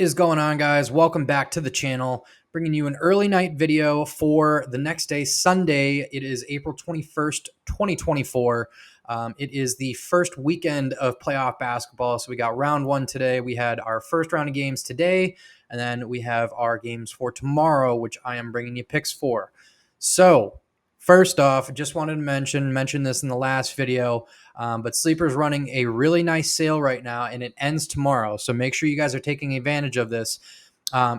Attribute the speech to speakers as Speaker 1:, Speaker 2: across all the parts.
Speaker 1: Is going on, guys? Welcome back to the channel. Bringing you an early night video for the next day, Sunday. It is April 21st, 2024. It is the first weekend of playoff basketball. So we got round one today. We had our first round of games today, and then we have our games for tomorrow, which I am bringing you picks for. So first off, just wanted to mention this in the last video. But Sleeper's running a really nice sale right now, and it ends tomorrow. So make sure you guys are taking advantage of this.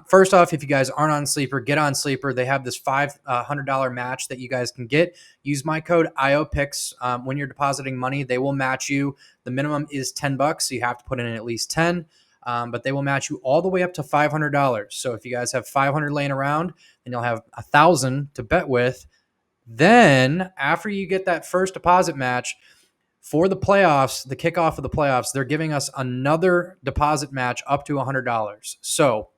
Speaker 1: First off, if you guys aren't on Sleeper, get on Sleeper. They have this $500 match that you guys can get. Use my code IOPICKS when you're depositing money. They will match you. The minimum is $10, so you have to put in at least 10. But they will match you all the way up to $500. So if you guys have 500 laying around, then you'll have 1,000 to bet with. Then after you get that first deposit match, for the playoffs, the kickoff of the playoffs, they're giving us another deposit match up to $100. So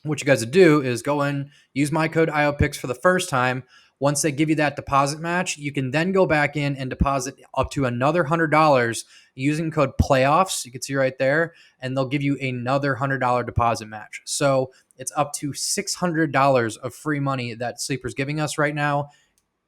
Speaker 1: what you guys would do is go in, use my code IOPICKS for the first time. Once they give you that deposit match, you can then go back in and deposit up to another $100 using code PLAYOFFS. You can see right there, and they'll give you another $100 deposit match. So it's up to $600 of free money that Sleeper's giving us right now.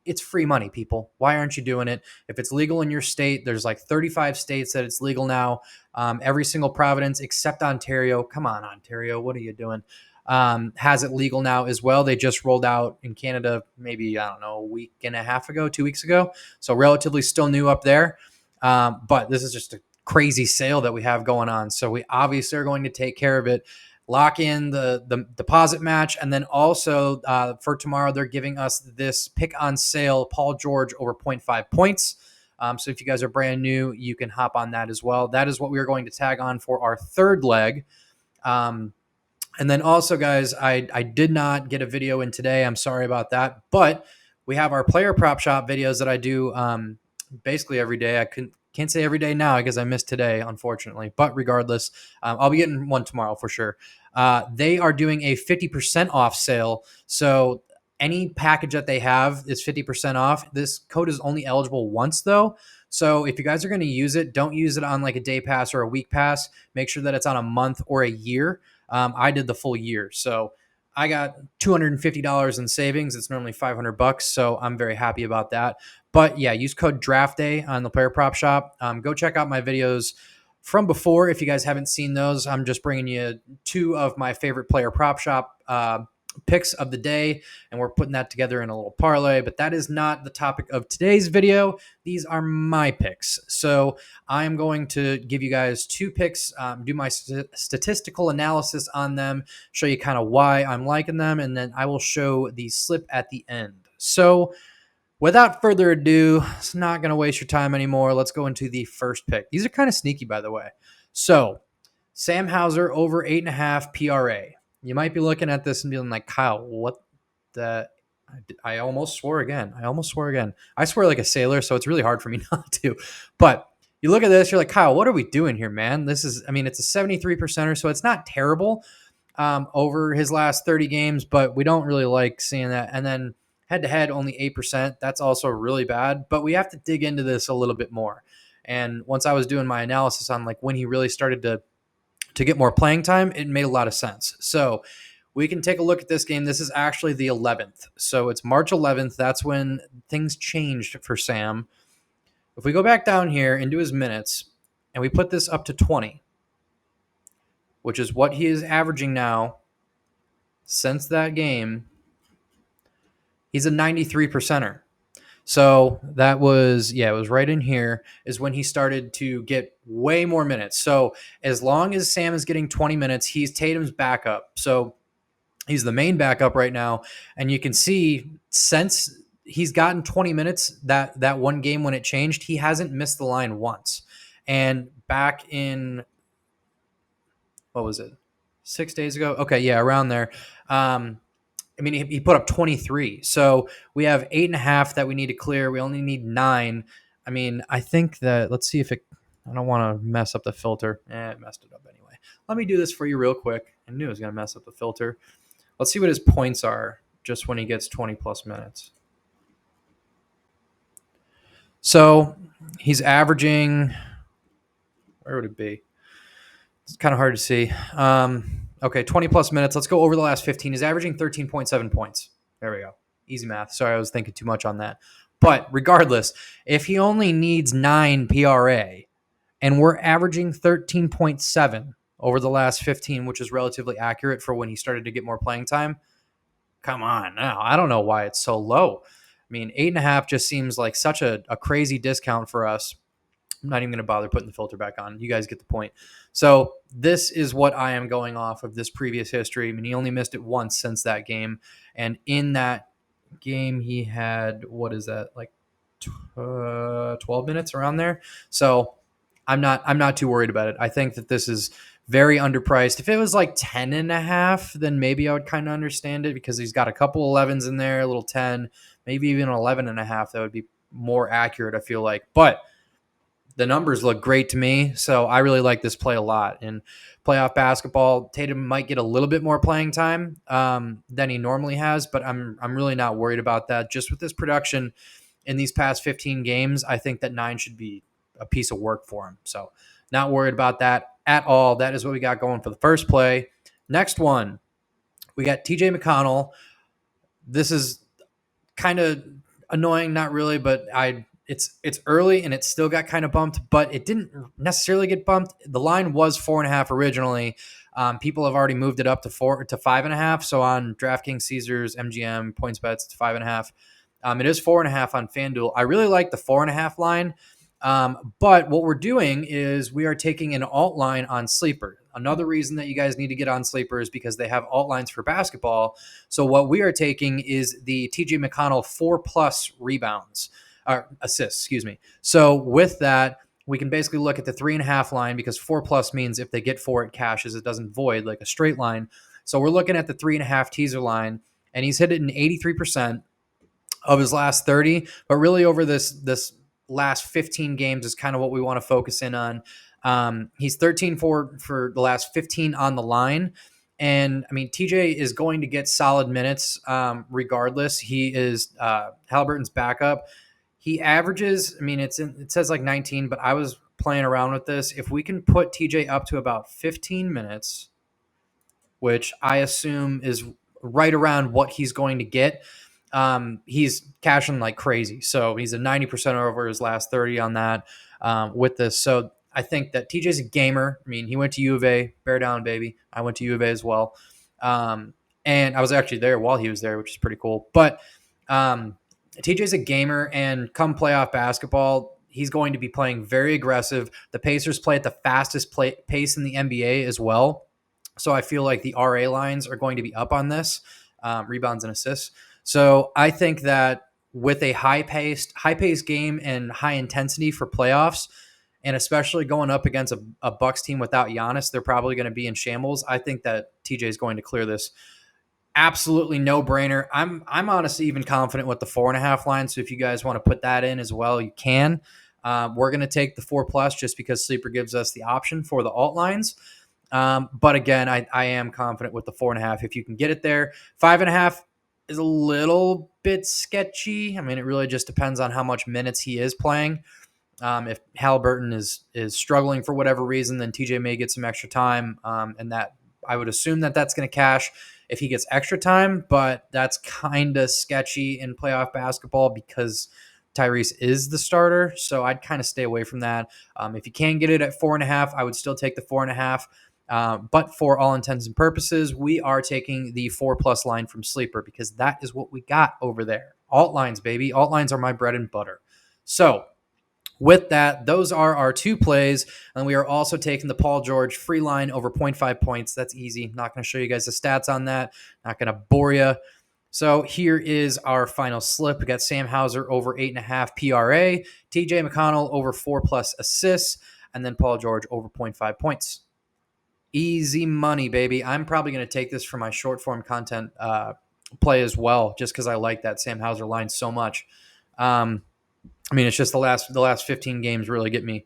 Speaker 1: It's free money, people. Why aren't you doing it? If it's legal in your state, there's like 35 states that it's legal now. Every single province except Ontario. Come on, Ontario. What are you doing? Has it legal now as well. They just rolled out in Canada maybe, I don't know, a week and a half ago, 2 weeks ago. So relatively still new up there. But this is just a crazy sale that we have going on. So we obviously are going to take care of it. Lock in the deposit match. And then also for tomorrow, they're giving us this pick on sale, Paul George over 0.5 points. So if you guys are brand new, you can hop on that as well. That is what we are going to tag on for our third leg. And then also, guys, I did not get a video in today. I'm sorry about that. But we have our player prop shop videos that I do basically every day. I can't say every day now because I missed today, unfortunately. But regardless, I'll be getting one tomorrow for sure. They are doing a 50% off sale. So any package that they have is 50% off. This code is only eligible once, though. So if you guys are going to use it, don't use it on like a day pass or a week pass. Make sure that it's on a month or a year. I did the full year. So I got $250 in savings. It's normally $500. So I'm very happy about that. But yeah, use code DRAFTDAY on the player prop shop. Go check out my videos from before. If you guys haven't seen those, I'm just bringing you two of my favorite player prop shop picks of the day, and we're putting that together in a little parlay. But that is not the topic of today's video. These are my picks. So I am going to give you guys two picks, do my statistical analysis on them, show you kind of why I'm liking them, and then I will show the slip at the end. So without further ado, it's not going to waste your time anymore. Let's go into the first pick. These are kind of sneaky, by the way. So Sam Hauser over 8.5 PRA. You might be looking at this and being like, Kyle, what the? I almost swore again. I swear like a sailor, so it's really hard for me not to. But you look at this, you're like, Kyle, what are we doing here, man? This is, I mean, it's a 73%er, so it's not terrible over his last 30 games, but we don't really like seeing that. And then head-to-head, only 8%. That's also really bad, but we have to dig into this a little bit more. And once I was doing my analysis on like when he really started to get more playing time, it made a lot of sense. So we can take a look at this game. This is actually the 11th. So it's March 11th. That's when things changed for Sam. If we go back down here into his minutes and we put this up to 20, which is what he is averaging now since that game, he's a 93%er. So that was, it was right in here is when he started to get way more minutes. So as long as Sam is getting 20 minutes, he's Tatum's backup. So he's the main backup right now. And you can see since he's gotten 20 minutes, that one game when it changed, he hasn't missed the line once. And back in, what was it, 6 days ago? Okay, yeah, around there. I mean, he put up 23. So we have 8.5 that we need to clear. We only need 9. I mean, I think that, let's see if it, I don't want to mess up the filter. It messed it up anyway. Let me do this for you real quick. I knew it was going to mess up the filter. Let's see what his points are just when he gets 20 plus minutes. So he's averaging, where would it be? It's kind of hard to see. Okay, 20 plus minutes. Let's go over the last 15. He's averaging 13.7 points. There we go. Easy math. Sorry, I was thinking too much on that. But regardless, if he only needs 9 PRA and we're averaging 13.7 over the last 15, which is relatively accurate for when he started to get more playing time, come on now. I don't know why it's so low. I mean, 8.5 just seems like such a crazy discount for us. I'm not even going to bother putting the filter back on. You guys get the point. So this is what I am going off of this previous history. I mean, he only missed it once since that game. And in that game, he had, what is that, like 12 minutes around there. So I'm not too worried about it. I think that this is very underpriced. If it was like 10.5, then maybe I would kind of understand it because he's got a couple 11s in there, a little 10, maybe even 11.5. That would be more accurate, I feel like. But the numbers look great to me, so I really like this play a lot. In playoff basketball, Tatum might get a little bit more playing time than he normally has, but I'm really not worried about that. Just with this production in these past 15 games, I think that 9 should be a piece of work for him. So not worried about that at all. That is what we got going for the first play. Next one, we got TJ McConnell. This is kind of annoying, not really, but it's early and it still got kind of bumped, but it didn't necessarily get bumped. The line was 4.5 originally. People have already moved it up to 5.5. So on DraftKings, Caesars, MGM, PointsBets, it's 5.5. It is 4.5 on FanDuel. I really like the 4.5 line. But what we're doing is we are taking an alt line on Sleeper. Another reason that you guys need to get on Sleeper is because they have alt lines for basketball. So what we are taking is the TJ McConnell 4+ rebounds or assists, excuse me. So with that, we can basically look at the 3.5 line because 4+ means if they get 4, it cashes. It doesn't void like a straight line. So we're looking at the 3.5 teaser line, and he's hit it in 83% of his last 30. But really over this last 15 games is kind of what we want to focus in on. He's 13-4 for the last 15 on the line. And I mean, TJ is going to get solid minutes regardless. He is Halliburton's backup. He averages, I mean, it says like 19, but I was playing around with this. If we can put TJ up to about 15 minutes, which I assume is right around what he's going to get, he's cashing like crazy. So he's a 90% over his last 30 on that with this. So I think that TJ's a gamer. I mean, he went to U of A, bear down, baby. I went to U of A as well. And I was actually there while he was there, which is pretty cool. But TJ's a gamer, and come playoff basketball, he's going to be playing very aggressive. The Pacers play at the fastest pace in the NBA as well. So I feel like the RA lines are going to be up on this, rebounds and assists. So I think that with a high-paced game and high intensity for playoffs, and especially going up against a Bucks team without Giannis, they're probably going to be in shambles. I think that TJ is going to clear this. Absolutely no brainer. I'm honestly even confident with the 4.5 line. So if you guys want to put that in as well, you can. We're going to take the 4+ just because Sleeper gives us the option for the alt lines. But again, I am confident with the 4.5. If you can get it there, 5.5 is a little bit sketchy. I mean, it really just depends on how much minutes he is playing. If Halliburton is struggling for whatever reason, then TJ may get some extra time, and that I would assume that that's going to cash if he gets extra time, but that's kind of sketchy in playoff basketball because Tyrese is the starter, so I'd kind of stay away from that. If you can get it at 4.5, I would still take the 4.5. But for all intents and purposes, we are taking the 4+ line from Sleeper because that is what we got over there. Alt lines, baby. Alt lines are my bread and butter. So with that, those are our 2 plays, and we are also taking the Paul George free line over 0.5 points. That's easy. Not going to show you guys the stats on that. Not going to bore you. So here is our final slip. We got Sam Hauser over 8.5 PRA, TJ McConnell over 4+ assists, and then Paul George over 0.5 points. Easy money, baby. I'm probably going to take this for my short form content play as well, just because I like that Sam Hauser line so much. I mean, it's just the last 15 games really get me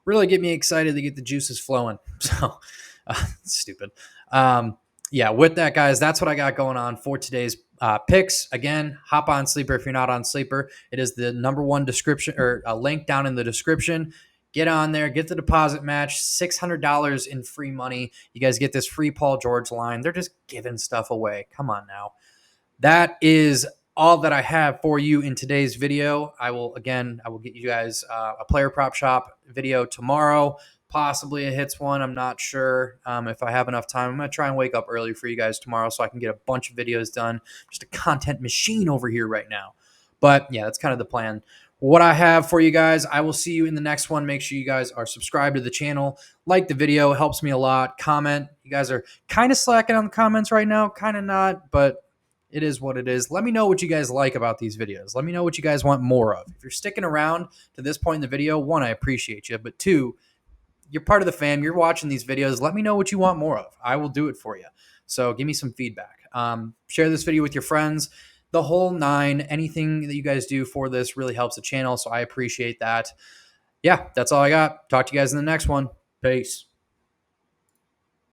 Speaker 1: excited to get the juices flowing. So stupid. Yeah, with that, guys, that's what I got going on for today's picks. Again, hop on Sleeper if you're not on Sleeper. It is the #1 description or a link down in the description. Get on there, get the deposit match, $600 in free money. You guys get this free Paul George line. They're just giving stuff away. Come on now. That is all that I have for you in today's video. I will get you guys a player prop shop video tomorrow, possibly a hits one. I'm not sure if I have enough time. I'm going to try and wake up early for you guys tomorrow so I can get a bunch of videos done. Just a content machine over here right now. But yeah, that's kind of the plan. What I have for you guys, I will see you in the next one. Make sure you guys are subscribed to the channel, like the video, it helps me a lot. Comment. You guys are kind of slacking on the comments right now, kind of not, but it is what it is. Let me know what you guys like about these videos. Let me know what you guys want more of. If you're sticking around to this point in the video, one, I appreciate you, but two, you're part of the fam. You're watching these videos. Let me know what you want more of. I will do it for you. So give me some feedback. Share this video with your friends. The whole nine. Anything that you guys do for this really helps the channel, so I appreciate that. Yeah, that's all I got. Talk to you guys in the next one. Peace.